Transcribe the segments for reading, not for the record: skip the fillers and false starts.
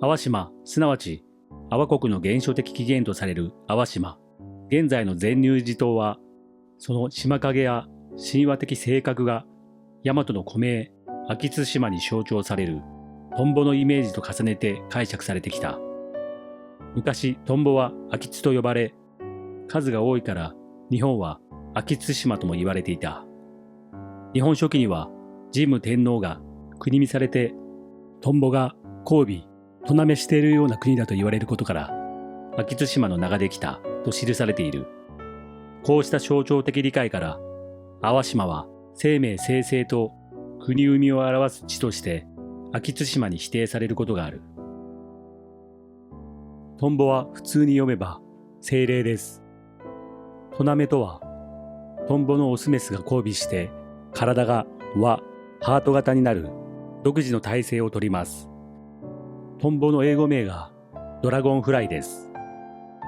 淡島、すなわち淡国の原初的起源とされる淡島、現在の善入寺島は、その島影や神話的性格が大和の古名秋津島に象徴されるトンボのイメージと重ねて解釈されてきた。昔トンボは秋津と呼ばれ、数が多いから日本は秋津島とも言われていた。日本書紀には神武天皇が国見されて、トンボが交尾、となめしているような国だと言われることから、秋津島の名ができたと記されている。こうした象徴的理解から、淡島は生命生成と国生みを表す地として秋津島に指定されることがある。トンボは普通に読めば精霊です。となめとは、トンボのオスメスが交尾して体が輪、ハート型になる独自の体勢をとります。トンボの英語名がドラゴンフライです。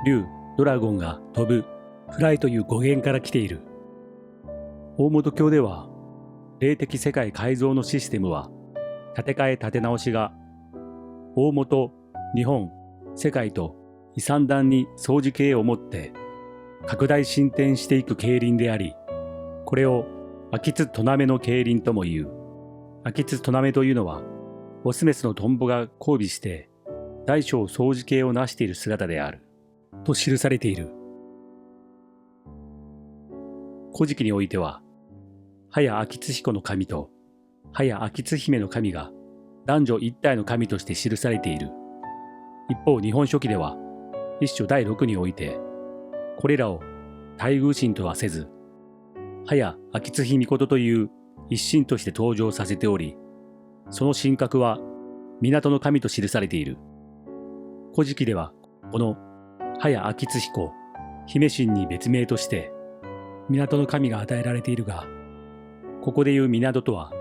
竜、ドラゴンが飛ぶ、フライという語源から来ている。大本教では、霊的世界改造のシステムは、建て替え建て直しが、大本、日本、世界と遺産段に相似形をもって、拡大進展していく競輪であり、これを秋津となめの競輪とも言う。秋津となめというのは、オスメスのトンボが交尾して、大小相似形を成している姿である。と記されている。古事記においては、早秋津彦の神と早秋津姫の神が男女一体の神として記されている。一方、日本書紀では、一書第6において、これらを対偶神とはせず、早秋津姫命という一神として登場させており、その神格は港の神と記されている。古事記では、この早秋津彦、姫神に別名として、港の神が与えられているが、ここでいう港とは、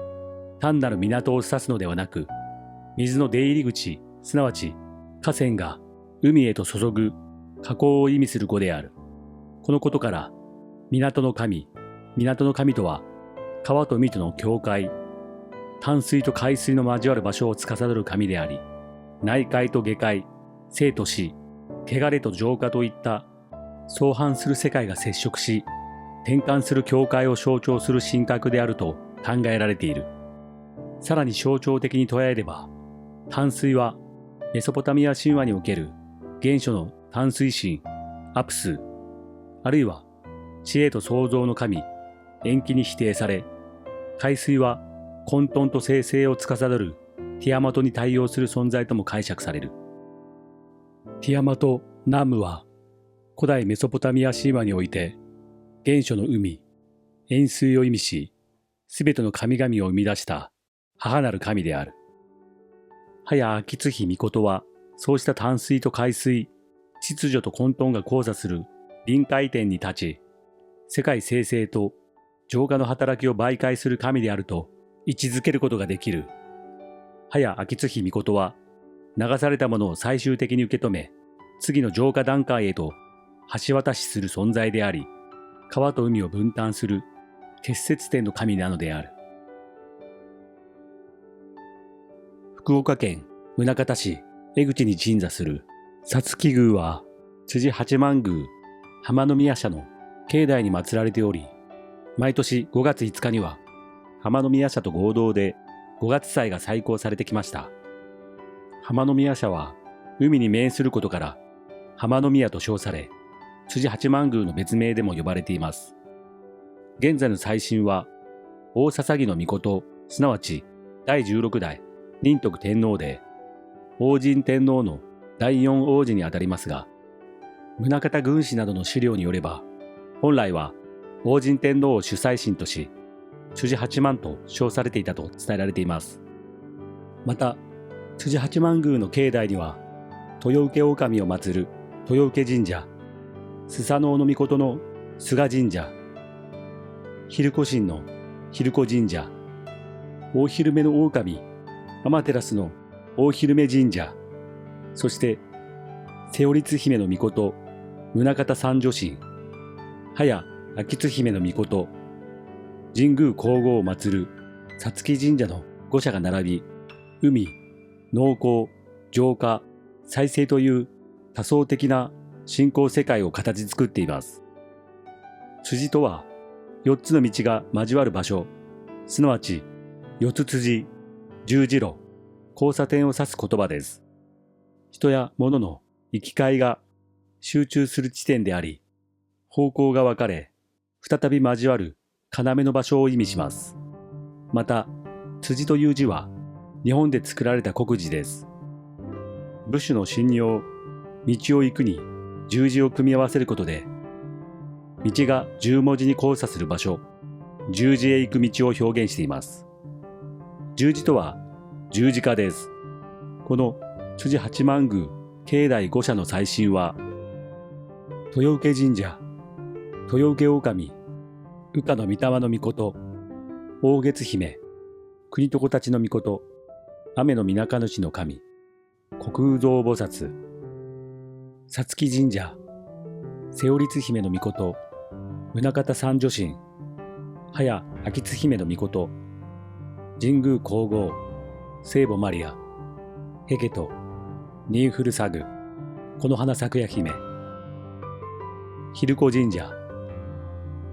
単なる港を指すのではなく、水の出入り口、すなわち河川が海へと注ぐ河口を意味する語である。このことから、港の神とは、川と海との境界、淡水と海水の交わる場所を司る神であり、内海と下海、生と死、汚れと浄化といった相反する世界が接触し、転換する境界を象徴する神格であると考えられている。さらに象徴的に捉えれば、淡水はメソポタミア神話における原初の淡水神、アプス、あるいは知恵と創造の神、エンキに否定され、海水は混沌と生成を司るティアマトに対応する存在とも解釈される。ティアマト・ナムは古代メソポタミア神話において原初の海、塩水を意味し、すべての神々を生み出した母なる神である。早秋津姫命は、そうした淡水と海水、秩序と混沌が交差する臨界点に立ち、世界生成と浄化の働きを媒介する神であると位置づけることができる。早秋津姫命は、流されたものを最終的に受け止め、次の浄化段階へと橋渡しする存在であり、川と海を分担する結節点の神なのである。福岡県宗像市江口に鎮座する薩岐宮は、辻八幡宮浜宮社の境内に祀られており、毎年5月5日には浜宮社と合同で5月祭が再興されてきました。浜宮社は海に面することから浜宮と称され、辻八幡宮の別名でも呼ばれています。現在の祭神は大笹木の命、すなわち第16代仁徳天皇で、王神天皇の第四王子にあたりますが、宗像軍史などの資料によれば、本来は王神天皇を主祭神とし、辻八幡と称されていたと伝えられています。また、辻八幡宮の境内には、豊受大神を祀る豊受神社、スサノオノミコトの菅神社、昼子神の昼子神社、大昼目の狼、天照の大昼目神社、そして瀬尾律姫の命、宗像三女神、早秋津姫の命、神宮皇后を祀る薩岐神社の5社が並び、海、農耕、浄化、再生という多層的な信仰世界を形作っています。辻とは、4つの道が交わる場所、すなわち、四つ辻、十字路、交差点を指す言葉です。人や物の行き交いが集中する地点であり、方向が分かれ、再び交わる要の場所を意味します。また、辻という字は、日本で作られた国字です。部首の神謡、道を行くに十字を組み合わせることで、道が十文字に交差する場所、十字へ行く道を表現しています。十字とは十字架です。この辻八幡宮境内五社の最新は、豊受神社、豊受狼、羽化の御霊の御事、大月姫、国床たちの御事、雨の水主の神、国空蔵菩薩、さつき神社、瀬尾律姫の御事、宗像三女神、早秋津姫の御事、神宮皇后、聖母マリア、ヘケト、ニーフルサグ、この花咲夜姫、昼子神社、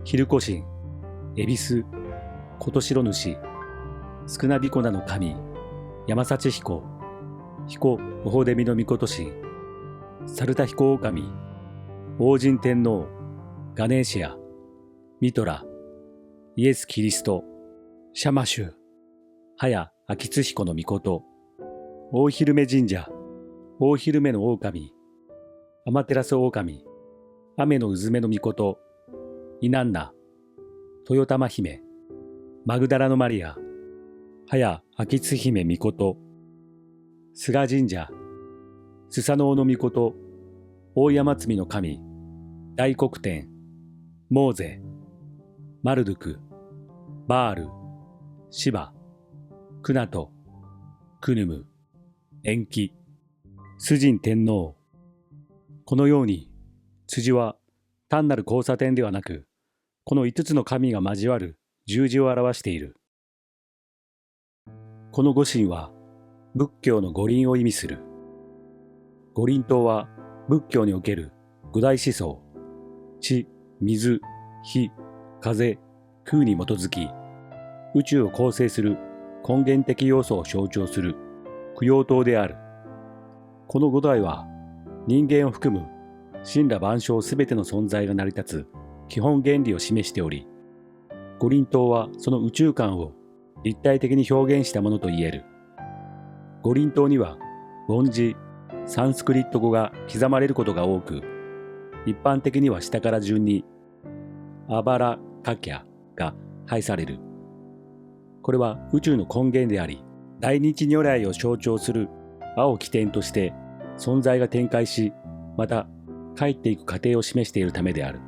昼子神、恵比寿、琴白主、少なびこなの神、山幸彦、彦おほでみの御事神、猿田彦狼、王神天皇、ガネーシア、ミトラ、イエス・キリスト、シャマシュ、早秋津彦の御事、大昼目神社、大昼目の狼、アマテラス狼、雨のうずめの御事、イナンナ、豊玉姫、マグダラのマリア、早秋津姫御事、菅神社、スサノオの御事、大山積の神、大黒天、モーゼ、マルドゥク、バール、シバ、クナト、クヌム、エンキ、スジン天皇。このように、辻は単なる交差点ではなく、この5つの神が交わる十字を表している。この五神は仏教の五輪を意味する。五輪塔は仏教における五大思想、地、水、火、風、空に基づき、宇宙を構成する根源的要素を象徴する供養塔である。この五大は人間を含む神羅万象すべての存在が成り立つ基本原理を示しており、五輪塔はその宇宙観を立体的に表現したものといえる。五輪塔には梵字、サンスクリット語が刻まれることが多く、一般的には下から順にアバラカキャが配される。これは宇宙の根源であり、大日如来を象徴する青き点として存在が展開し、また帰っていく過程を示しているためである。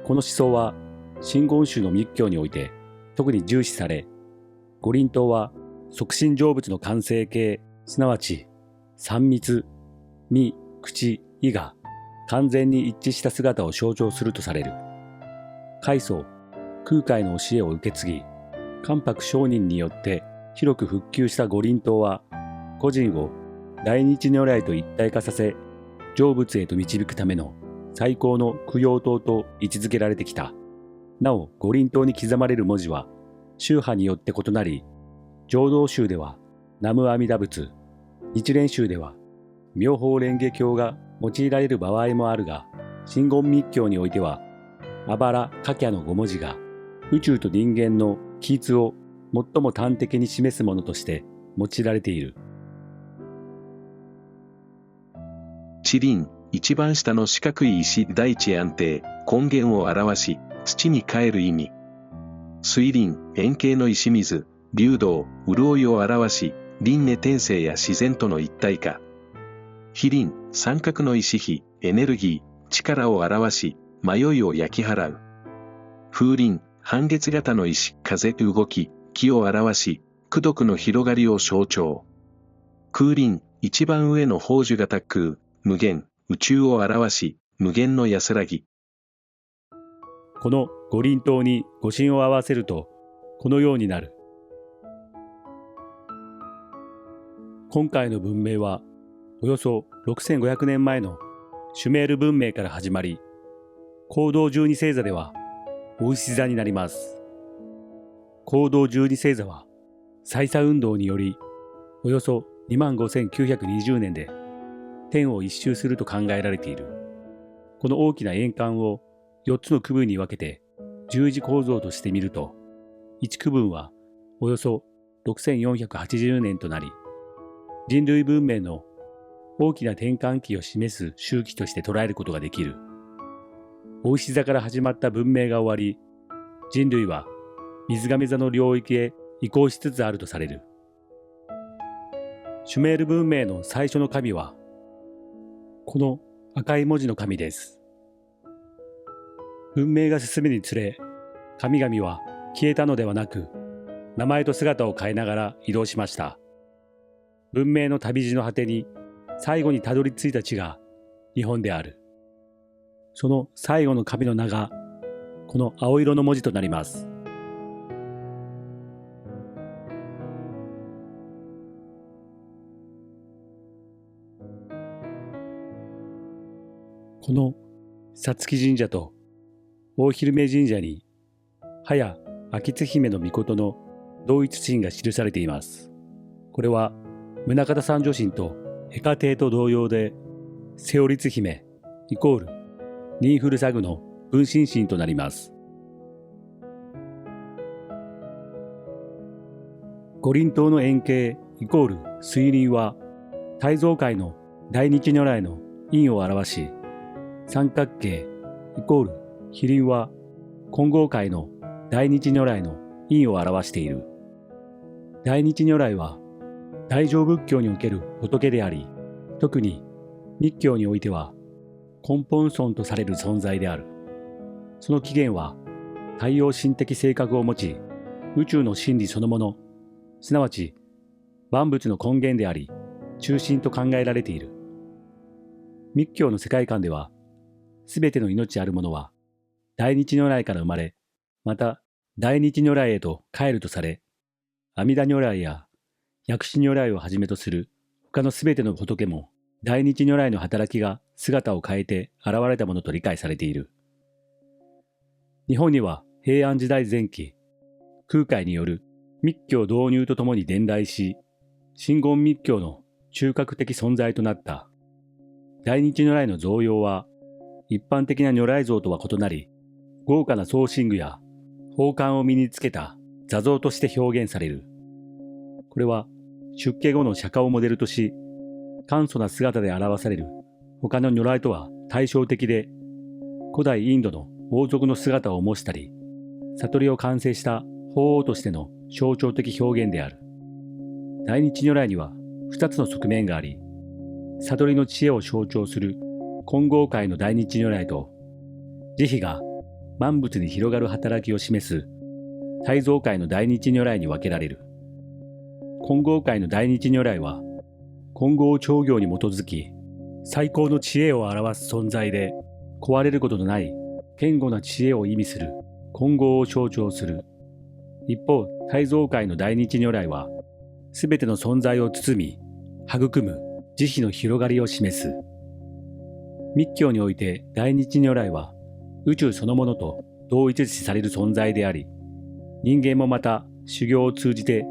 この思想は真言宗の密教において特に重視され、五輪塔は即身成仏の完成形、すなわち三密、身、口、意が完全に一致した姿を象徴するとされる。開祖、空海の教えを受け継ぎ、関白上人によって広く復旧した五輪塔は、個人を大日如来と一体化させ、成仏へと導くための最高の供養塔と位置づけられてきた。なお、五輪塔に刻まれる文字は、宗派によって異なり、浄土宗では南無阿弥陀仏、日蓮宗では妙法蓮華経が用いられる場合もあるが、真言密教においては、アバラ・カキャの5文字が宇宙と人間の起一を最も端的に示すものとして用いられている。地輪、一番下の四角い石、大地安定、根源を表し、土に帰る意味。水輪、円形の石水、流動、潤いを表し、輪廻転生や自然との一体化。火輪、三角の石火、エネルギー、力を表し、迷いを焼き払う。風輪、半月型の石、風、動き、気を表し、功徳の広がりを象徴。空輪、一番上の宝珠型空、無限、宇宙を表し、無限の安らぎ。この五輪塔に五神を合わせると、このようになる。今回の文明はおよそ6500年前のシュメール文明から始まり、黄道十二星座ではお牛座になります。黄道十二星座は採差運動によりおよそ25,920年で天を一周すると考えられている。この大きな円環を4つの区分に分けて十字構造としてみると、1区分はおよそ6480年となり、人類文明の大きな転換期を示す周期として捉えることができる。お牛座から始まった文明が終わり、人類は水亀座の領域へ移行しつつあるとされる。シュメール文明の最初の神は、この赤い文字の神です。文明が進むにつれ、神々は消えたのではなく、名前と姿を変えながら移動しました。文明の旅路の果てに最後にたどり着いた地が日本である。その最後の神の名がこの青色の文字となります。この皐月神社と大昼目神社に早秋津姫の命の同一神が記されています。これは宗像三女神とヘカテと同様で、セオリツ姫イコールニーフルサグの分身神となります。五輪塔の円形イコール水輪は大蔵界の大日如来の陰を表し、三角形イコール飛輪は金剛界の大日如来の陰を表している。大日如来は大乗仏教における仏であり、特に密教においては根本尊とされる存在である。その起源は太陽神的性格を持ち、宇宙の真理そのもの、すなわち万物の根源であり、中心と考えられている。密教の世界観では、すべての命あるものは大日如来から生まれ、また大日如来へと帰るとされ、阿弥陀如来や薬師如来をはじめとする他のすべての仏も大日如来の働きが姿を変えて現れたものと理解されている。日本には平安時代前期、空海による密教導入とともに伝来し、真言密教の中核的存在となった大日如来の造像は、一般的な如来像とは異なり、豪華な装身具や宝冠を身につけた座像として表現される。これは出家後の釈迦をモデルとし、簡素な姿で表される他の如来とは対照的で、古代インドの王族の姿を模したり、悟りを完成した法皇としての象徴的表現である。大日如来には2つの側面があり、悟りの知恵を象徴する金剛界の大日如来と、慈悲が万物に広がる働きを示す大蔵界の大日如来に分けられる。金剛界の大日如来は、金剛長行に基づき、最高の知恵を表す存在で、壊れることのない堅固な知恵を意味する金剛を象徴する。一方、大蔵界の大日如来は、すべての存在を包み、育む慈悲の広がりを示す。密教において大日如来は、宇宙そのものと同一視される存在であり、人間もまた修行を通じて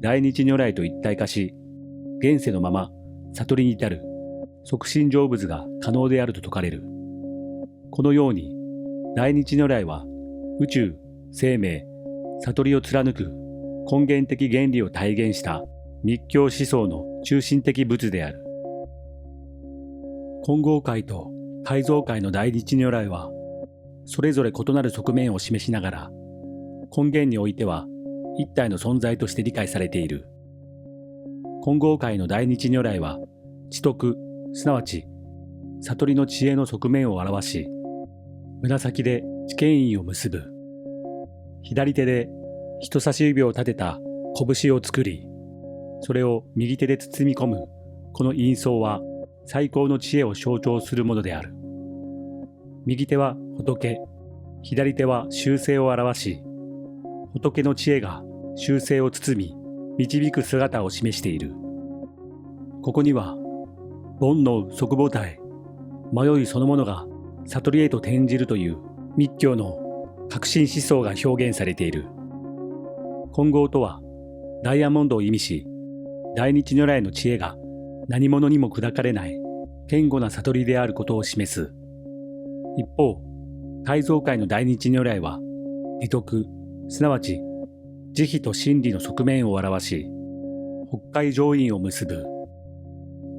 大日如来と一体化し、現世のまま悟りに至る即身成仏が可能であると説かれる。このように大日如来は宇宙、生命、悟りを貫く根源的原理を体現した密教思想の中心的仏である。金剛界と大蔵界の大日如来は、それぞれ異なる側面を示しながら、根源においては一体の存在として理解されている。金剛界の大日如来は、知徳、すなわち悟りの知恵の側面を表し、胸先で知見印を結ぶ。左手で人差し指を立てた拳を作り、それを右手で包み込むこの印相は最高の知恵を象徴するものである。右手は仏、左手は習性を表し、仏の知恵が習性を包み、導く姿を示している。ここには、煩悩即母体、迷いそのものが悟りへと転じるという密教の革新思想が表現されている。金剛とは、ダイヤモンドを意味し、大日如来の知恵が何者にも砕かれない堅固な悟りであることを示す。一方、大蔵界の大日如来は、利得、すなわち慈悲と真理の側面を表し、北海上院を結ぶ。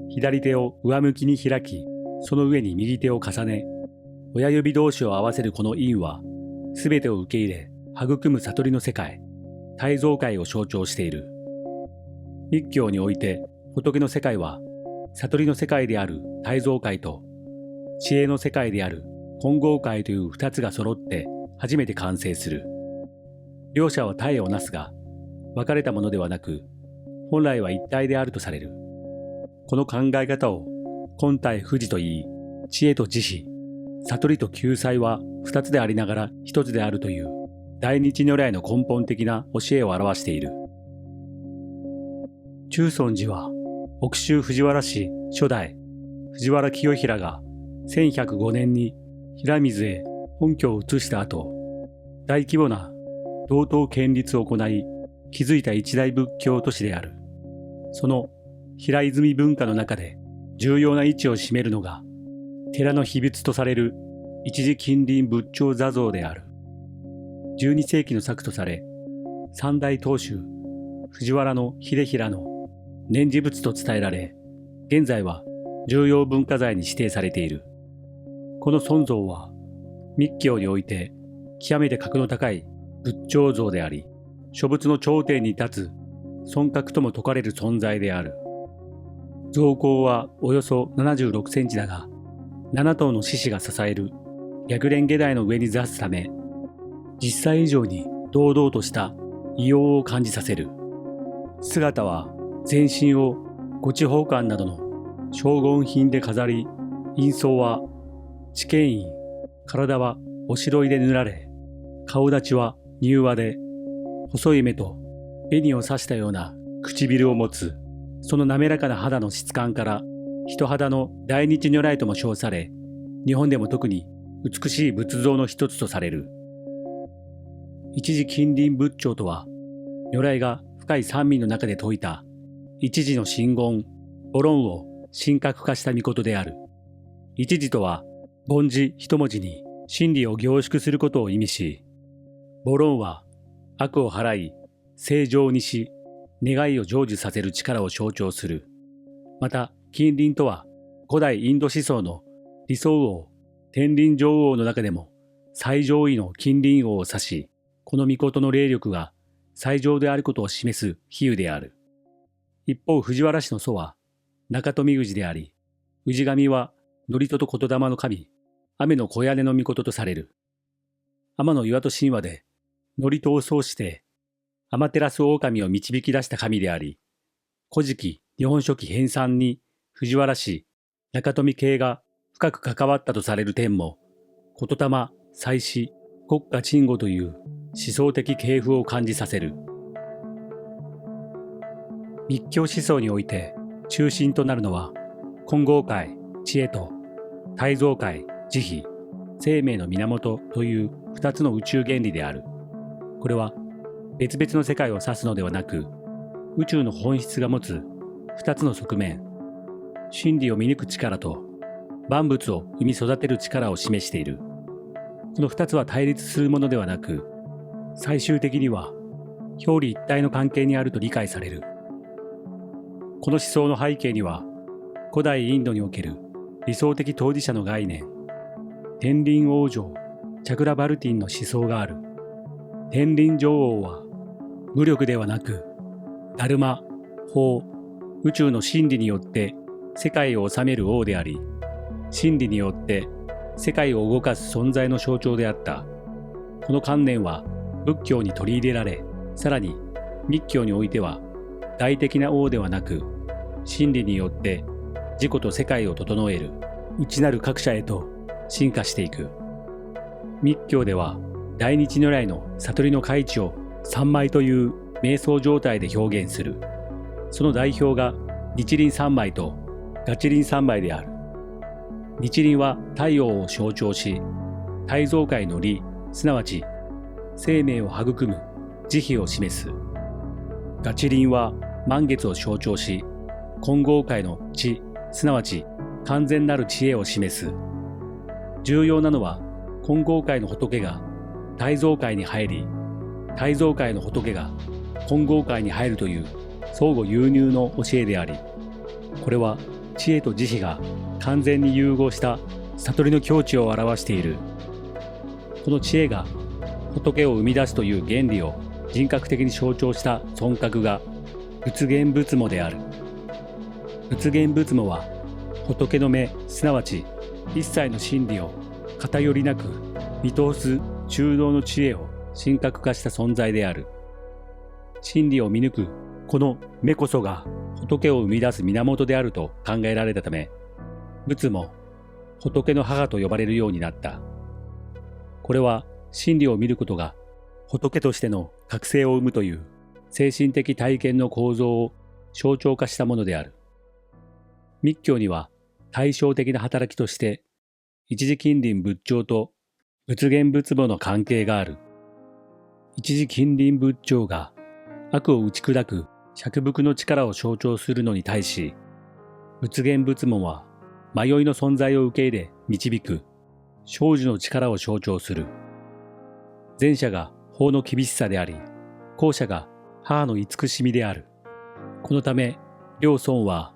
左手を上向きに開き、その上に右手を重ね、親指同士を合わせるこの印は、すべてを受け入れ、育む悟りの世界、大蔵界を象徴している。密教において、仏の世界は、悟りの世界である大蔵界と、知恵の世界である金剛界という二つが揃って初めて完成する。両者は体をなすが、分かれたものではなく、本来は一体であるとされる。この考え方を、根体不二といい、知恵と慈悲、悟りと救済は二つでありながら一つであるという、大日如来の根本的な教えを表している。中尊寺は、奥州藤原氏初代藤原清衡が1105年に平水へ本拠を移した後、大規模な道東建立を行い、築いた一大仏教都市である。その平泉文化の中で重要な位置を占めるのが、寺の秘仏とされる一時近隣仏頂座像である。12世紀の作とされ、三大当主藤原秀衡の念持仏と伝えられ、現在は重要文化財に指定されている。この尊像は密教において極めて格の高い仏頂像であり、諸仏の頂点に立つ尊格とも説かれる存在である。像高はおよそ76センチだが、7頭の獅子が支える逆蓮華台の上に座すため、実際以上に堂々とした威容を感じさせる。姿は全身を御地宝冠などの荘厳品で飾り、印相は知見印、体はおしろいで塗られ、顔立ちは柔和で、細い目と紅を刺したような唇を持つ。その滑らかな肌の質感から人肌の大日如来とも称され、日本でも特に美しい仏像の一つとされる。一時近隣仏頂とは、如来が深い三味の中で説いた一時の真言、ボロンを神格化した御事である。一時とは、凡字一文字に真理を凝縮することを意味し、ボロンは悪を払い、正常にし、願いを成就させる力を象徴する。また、近隣とは、古代インド思想の理想王、天輪女王の中でも最上位の近隣王を指し、この御事の霊力が最上であることを示す比喩である。一方、藤原氏の祖は中富氏であり、氏神は祝詞と言霊の神、雨の小屋根の御事とされる。天の岩戸神話で、祝詞を創して天照狼を導き出した神であり、古事記日本書紀編纂に藤原氏、中富系が深く関わったとされる点も、言霊、祭祀、国家鎮護という思想的系譜を感じさせる。密教思想において中心となるのは、金剛界、知恵と大蔵界、慈悲、生命の源という二つの宇宙原理である。これは別々の世界を指すのではなく、宇宙の本質が持つ二つの側面、真理を見抜く力と万物を生み育てる力を示している。この二つは対立するものではなく、最終的には表裏一体の関係にあると理解される。この思想の背景には、古代インドにおける理想的当事者の概念、天輪王女チャクラバルティンの思想がある。天輪女王は武力ではなく、ダルマ、法、宇宙の真理によって世界を治める王であり、真理によって世界を動かす存在の象徴であった。この観念は仏教に取り入れられ、さらに密教においては大的な王ではなく、真理によって自己と世界を整える内なる各者へと進化していく。密教では大日如来の悟りの開智を三昧という瞑想状態で表現する。その代表が日輪三昧とガチ輪三昧である。日輪は太陽を象徴し、太蔵界の理、すなわち生命を育む慈悲を示す。ガチ輪は満月を象徴し、金剛界の知、すなわち完全なる知恵を示す。重要なのは、金剛界の仏が太蔵界に入り、太蔵界の仏が金剛界に入るという相互融入の教えであり、これは知恵と慈悲が完全に融合した悟りの境地を表している。この知恵が仏を生み出すという原理を人格的に象徴した尊格が仏現仏母である。仏現仏母は仏の目、すなわち一切の真理を偏りなく見通す中道の知恵を神格化した存在である。真理を見抜くこの目こそが仏を生み出す源であると考えられたため、仏も仏の母と呼ばれるようになった。これは真理を見ることが仏としての覚醒を生むという精神的体験の構造を象徴化したものである。密教には対照的な働きとして一時近隣仏頂と仏現仏母の関係がある。一時近隣仏頂が悪を打ち砕く釈伏の力を象徴するのに対し、仏現仏母は迷いの存在を受け入れ導く生寿の力を象徴する。前者が法の厳しさであり、後者が母の慈しみである。このため、両尊は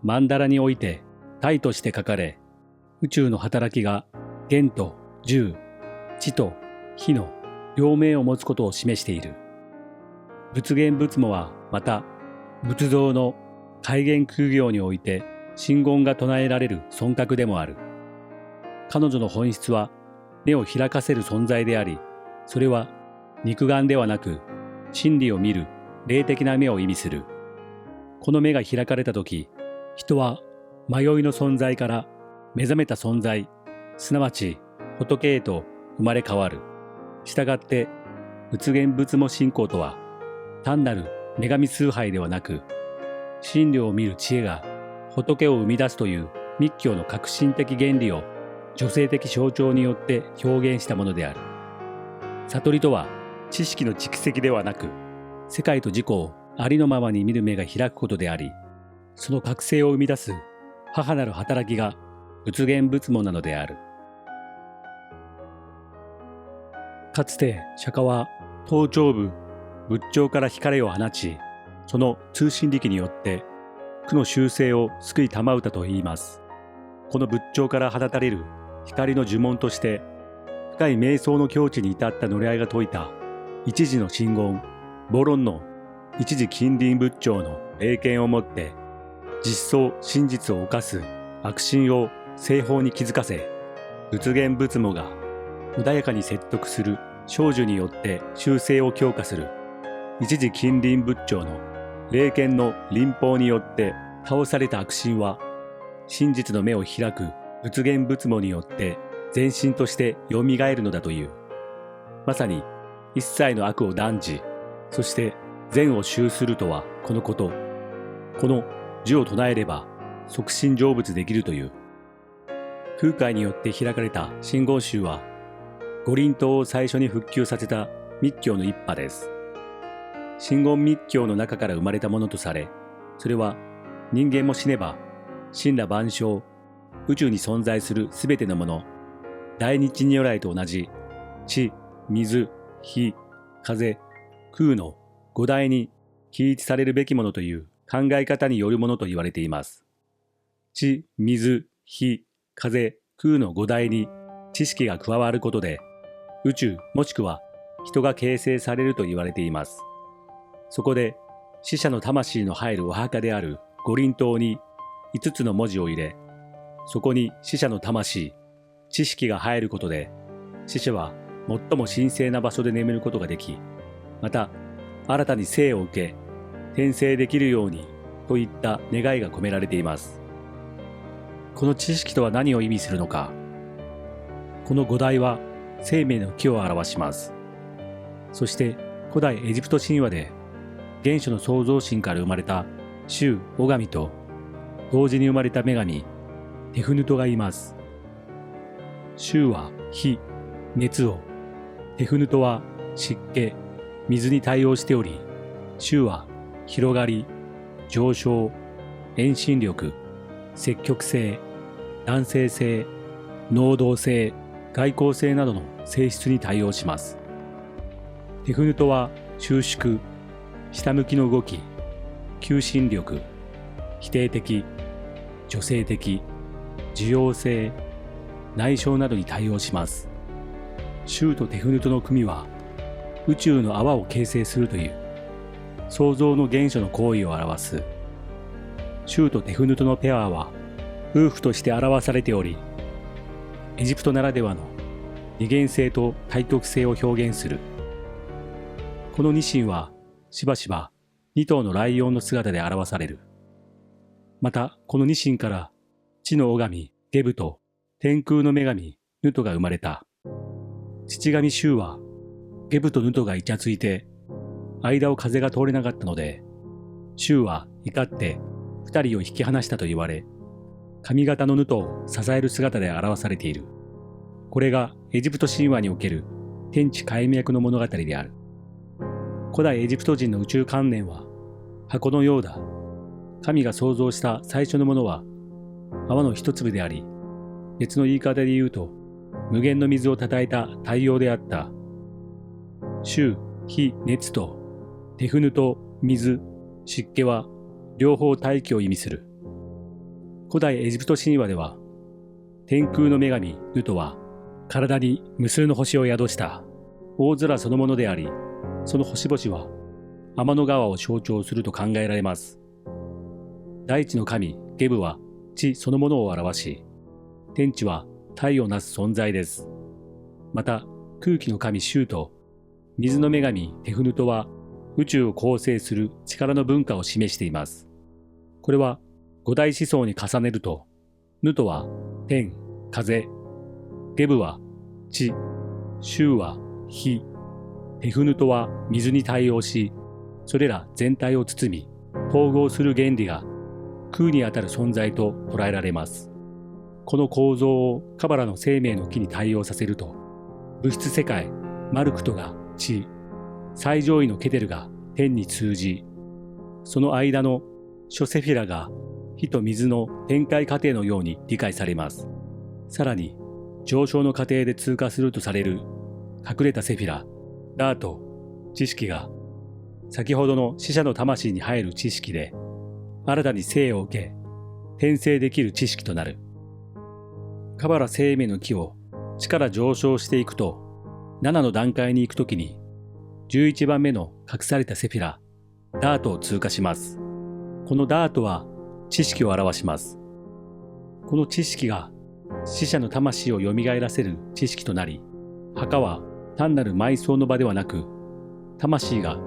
曼荼羅において体として書かれ、宇宙の働きが元と柔、地と火の両面を持つことを示している。仏現仏母はまた、仏像の開眼空行において真言が唱えられる尊格でもある。彼女の本質は目を開かせる存在であり、それは肉眼ではなく真理を見る霊的な目を意味する。この目が開かれたとき、人は迷いの存在から目覚めた存在、すなわち仏へと生まれ変わる。したがって、仏現仏母信仰とは、単なる女神崇拝ではなく、真理を見る知恵が仏を生み出すという密教の革新的原理を女性的象徴によって表現したものである。悟りとは知識の蓄積ではなく、世界と自己をありのままに見る目が開くことであり、その覚醒を生み出す母なる働きが仏現仏母なのである。かつて釈迦は頭頂部仏頂から光を放ち、その通信力によって苦の習性を救いたまうたと言います。この仏頂から放たれる光の呪文として、深い瞑想の境地に至った如来が説いた一時の真言、ボロンの一時近隣仏頂の霊見をもって、実相真実を犯す悪心を正法に気づかせ、仏現仏母が穏やかに説得する生寿によって修正を強化する一時近隣仏頂の霊見の臨法によって倒された悪心は、真実の目を開く仏現仏母によって前身として蘇るのだという。まさに一切の悪を断じ、そして善を修するとはこのこと。この呪を唱えれば即身成仏できるという。空海によって開かれた真言宗は、五輪塔を最初に復旧させた密教の一派です。真言密教の中から生まれたものとされ、それは人間も死ねば神羅万象、宇宙に存在するすべてのもの、大日如来と同じ地、水、火、風、空の五大に起一されるべきものという考え方によるものと言われています。地、水、火、風、空の五大に知識が加わることで、宇宙もしくは人が形成されると言われています。そこで死者の魂の入るお墓である五輪塔に5つの文字を入れ、そこに死者の魂、知識が入ることで、死者は最も神聖な場所で眠ることができ、また新たに生を受け、転生できるようにといった願いが込められています。この知識とは何を意味するのか。この五大は生命の木を表します。そして古代エジプト神話で原初の創造神から生まれた衆尾神と同時に生まれた女神テフヌトがいます。衆は火、熱を、テフヌトは湿気、水に対応しており、衆は広がり、上昇、遠心力、積極性、弾性性、能動性、外向性などの性質に対応します。テフヌトは収縮、下向きの動き、求心力、否定的、女性的、受容性、内省などに対応します。衆とテフヌトの組は宇宙の泡を形成するという創造の原初の行為を表す。衆とテフヌトのペアは夫婦として表されており、エジプトならではの二元性と対極性を表現する。このニシンはしばしば2頭のライオンの姿で表される。またこのニシンから地の女神ゲブと天空の女神ヌトが生まれた。父神衆はゲブとヌトがイチャついて間を風が通れなかったので、衆は怒って二人を引き離したと言われ、髪型のヌトを支える姿で表されている。これがエジプト神話における天地開脈の物語である。古代エジプト人の宇宙観念は箱のようだ。神が創造した最初のものは泡の一粒であり、別の言い方で言うと無限の水をたたえた太陽であった。衆、火、熱とテフヌと水、湿気は両方大気を意味する。古代エジプト神話では天空の女神ヌトは体に無数の星を宿した大空そのものであり、その星々は天の川を象徴すると考えられます。大地の神ゲブは地そのものを表し、天地は体をなす存在です。また空気の神シューと水の女神テフヌトは宇宙を構成する力の文化を示しています。これは五大思想に重ねると、ヌトは天、風、ゲブは地、シューは火、テフヌトは水に対応し、それら全体を包み、統合する原理が空にあたる存在と捉えられます。この構造をカバラの生命の木に対応させると、物質世界マルクトが地、最上位のケテルが天に通じ、その間の諸セフィラが火と水の展開過程のように理解されます。さらに上昇の過程で通過するとされる隠れたセフィラ、ダート、知識が先ほどの死者の魂に入る知識で新たに生を受け転生できる知識となる。カバラ生命の木を地から上昇していくと、7の段階に行くときに11番目の隠されたセフィラ、ダートを通過します。このダートは知識を表します。この知識が死者の魂を蘇らせる知識となり、墓は単なる埋葬の場ではなく、魂が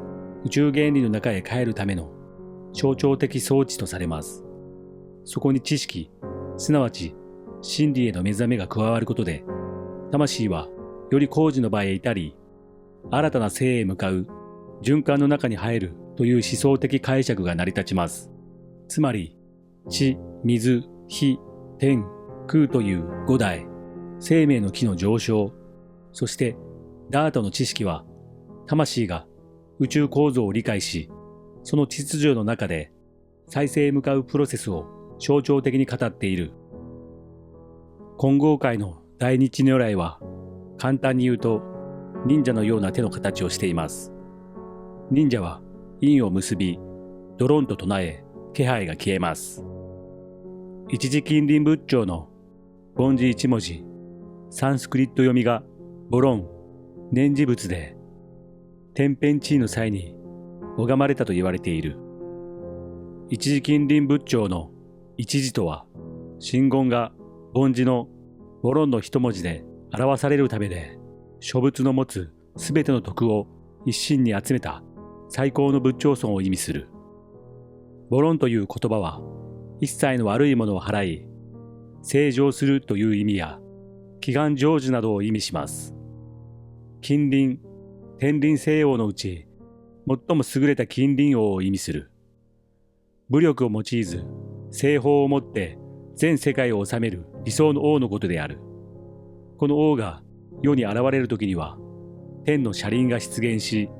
宇宙原理の中へ帰るための象徴的装置とされます。そこに知識、すなわち真理への目覚めが加わることで、魂はより高次の場へ至り、新たな生へ向かう循環の中に入るという思想的解釈が成り立ちます。つまり、地、水、火、天、空という五代、生命の木の上昇、そしてダートの知識は、魂が宇宙構造を理解し、その秩序の中で再生へ向かうプロセスを象徴的に語っている。金剛界の大日如来は、簡単に言うと忍者のような手の形をしています。忍者は印を結び、ドロンと唱え、気配が消えます。一時近隣仏教の梵字一文字、サンスクリット読みがボロン、念持仏で、天変地異の際に拝まれたと言われている。一時近隣仏教の一時とは、真言が梵字のボロンの一文字で表されるためで、諸仏の持つすべての徳を一身に集めた最高の仏頂尊を意味する。ボロンという言葉は、一切の悪いものを払い、清浄するという意味や、祈願成就などを意味します。近隣、天輪聖王のうち、最も優れた近隣王を意味する。武力を用いず、西方をもって全世界を治める理想の王のことである。この王が世に現れるときには、天の車輪が出現し、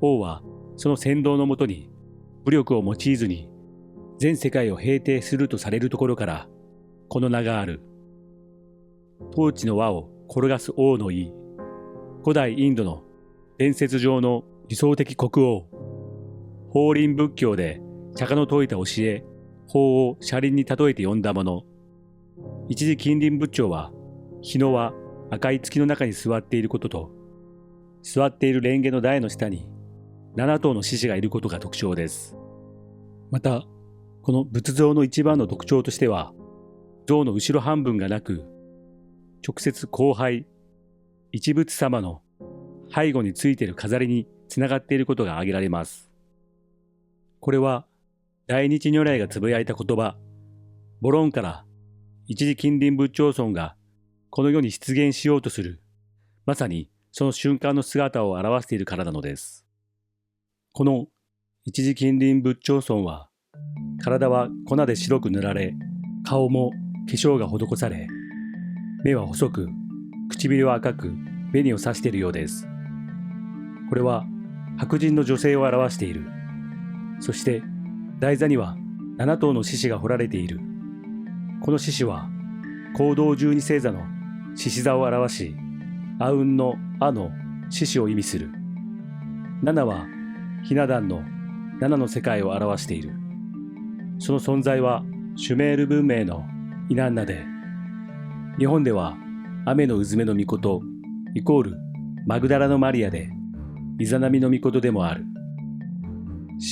王はその先導のもとに武力を用いずに全世界を平定するとされるところから、この名がある。統治の輪を転がす王の意。古代インドの伝説上の理想的国王。法輪仏教で釈迦の説いた教え、法を車輪に例えて呼んだもの。一時近隣仏教は、日の輪、赤い月の中に座っていることと、座っている蓮華の台の下に7頭の獅子がいることが特徴です。また、この仏像の一番の特徴としては、像の後ろ半分がなく、直接光背、一仏様の背後についている飾りにつながっていることが挙げられます。これは、大日如来がつぶやいた言葉、ボロンから一時近隣仏頂尊がこの世に出現しようとする、まさにその瞬間の姿を表しているからなのです。この一時近隣仏頂尊は、体は粉で白く塗られ、顔も化粧が施され、目は細く、唇は赤く、紅を指しているようです。これは白人の女性を表している。そして台座には7頭の獅子が彫られている。この獅子は行動十二星座の獅子座を表し、阿吽の阿の獅子を意味する。7はひな壇の7の世界を表している。その存在はシュメール文明のイナンナで、日本では雨のうずめの御事イコールマグダラのマリアで、イザナミの御事でもある。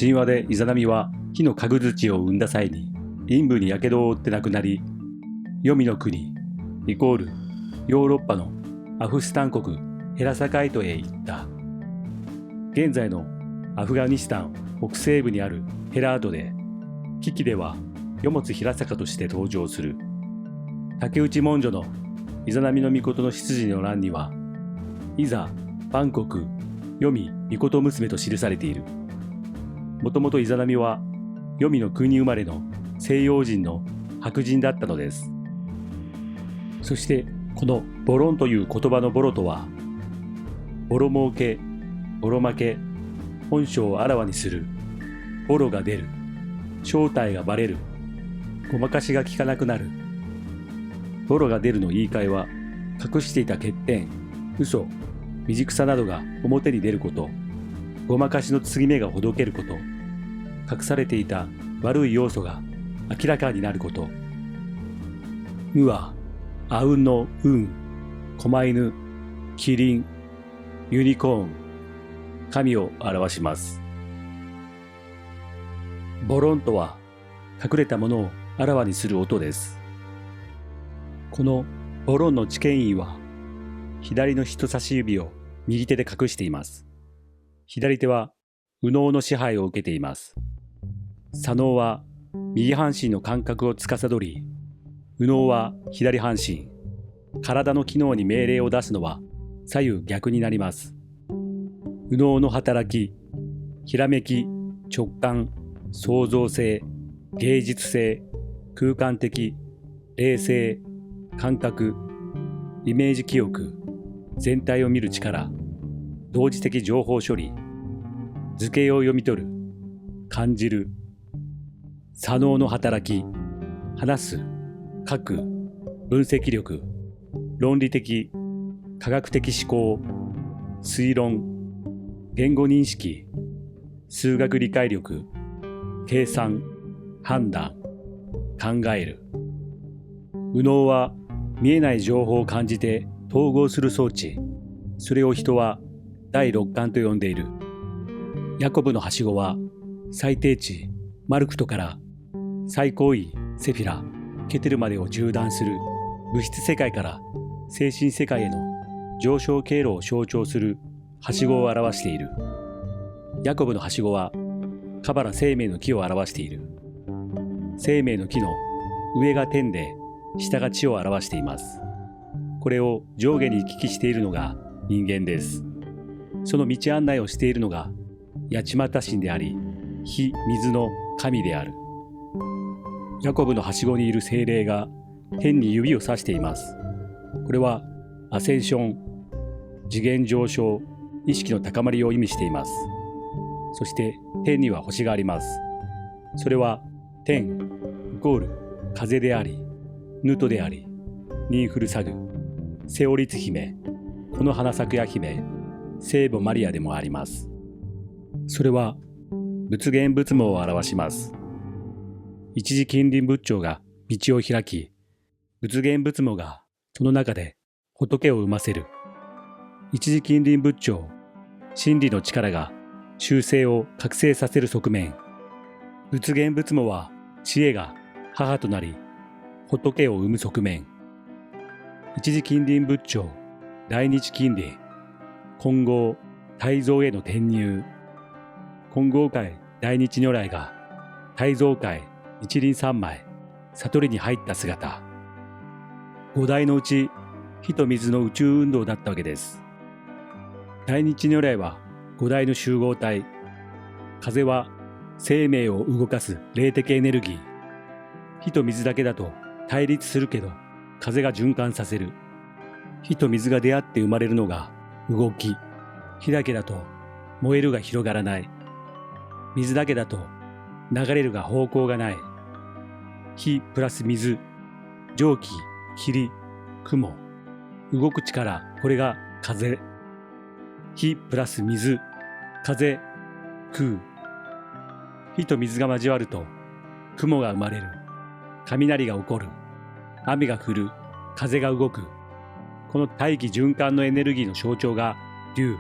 神話でイザナミは火のかぐ土を生んだ際に陰部に火傷を負って亡くなり、黄泉の国イコールヨーロッパのアフスタン国ヘラサカイトへ行った。現在のアフガニスタン北西部にあるヘラートで、危機では世物平坂として登場する。竹内文書のイザナミの御事の出自の欄には、いざ万国黄泉御事娘と記されている。もともとイザナミは黄泉の国生まれの西洋人の白人だったのです。そしてこのボロンという言葉のボロとは、ボロ儲け、ボロ負け、本性をあらわにする、ボロが出る、正体がバレる、ごまかしが効かなくなる。ボロが出るの言い換えは、隠していた欠点、嘘、未熟さなどが表に出ること、ごまかしの継ぎ目がほどけること、隠されていた悪い要素が明らかになること。無は、阿吽の運、狛犬、キリン、ユニコーン、神を表します。ボロンとは、隠れたものをあらわにする音です。このボロンの知見印は、左の人差し指を右手で隠しています。左手は右脳の支配を受けています。左脳は右半身の感覚を司り、右脳は左半身、体の機能に命令を出すのは左右逆になります。右脳の働き、ひらめき、直感、創造性、芸術性、空間的、冷静、感覚、イメージ記憶、全体を見る力、同時的情報処理、図形を読み取る、感じる、左脳の働き、話す、書く、分析力、論理的、科学的思考、推論、言語認識、数学理解力、計算、判断、考える。右脳は見えない情報を感じて統合する装置、それを人は第六感と呼んでいる。ヤコブのはしごは最低値マルクトから最高位セフィラケテルまでを縦断する物質世界から精神世界への上昇経路を象徴するはしごを表している。ヤコブのはしごはカバラ生命の木を表している。生命の木の上が天で下が地を表しています。これを上下に行き来しているのが人間です。その道案内をしているのが八街神であり、火水の神である。ヤコブのはしごにいる精霊が天に指をさしています。これはアセンション、次元上昇、意識の高まりを意味しています。そして天には星があります。それは天イコール風であり、ヌトであり、ニンフルサグ、セオリツ姫、この花咲夜姫、聖母マリアでもあります。それは仏言仏網を表します。一時近隣仏長が道を開き、仏言仏網がその中で仏を生ませる。一時近隣仏長、真理の力が修正を覚醒させる側面。仏言仏網は知恵が母となり、仏を生む側面。一時近隣仏長、大日近隣、金剛、大蔵への転入。金剛界大日如来が大蔵界一輪三昧、悟りに入った姿。五大のうち火と水の宇宙運動だったわけです。大日如来は五大の集合体。風は生命を動かす霊的エネルギー。火と水だけだと対立するけど、風が循環させる。火と水が出会って生まれるのが動き。火だけだと燃えるが広がらない。水だけだと流れるが方向がない。火プラス水、蒸気、霧、雲、動く力、これが風。火プラス水、風、空。火と水が交わると雲が生まれる。雷が起こる。雨が降る。風が動く。この大気循環のエネルギーの象徴が龍。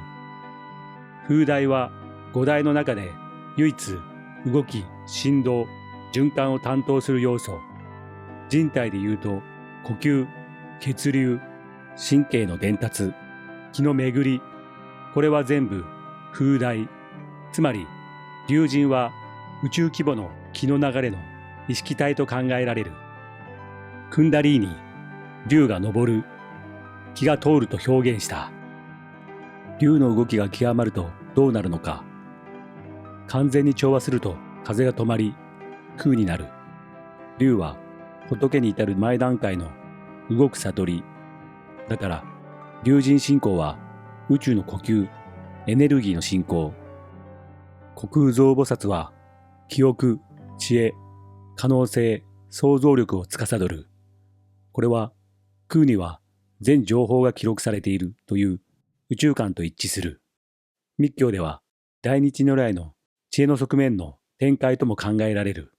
風大は五大の中で唯一動き、振動、循環を担当する要素。人体でいうと呼吸、血流、神経の伝達、気の巡り。これは全部風大。つまり龍神は宇宙規模の気の流れの意識体と考えられる。クンダリーニ、龍が昇る、気が通ると表現した。龍の動きが極まるとどうなるのか。完全に調和すると風が止まり、空になる。龍は仏に至る前段階の動く悟り。だから、龍神信仰は宇宙の呼吸、エネルギーの信仰。虚空蔵菩薩は記憶、知恵、可能性、想像力を司る。これは空には全情報が記録されているという宇宙観と一致する。密教では大日如来の知恵の側面の展開とも考えられる。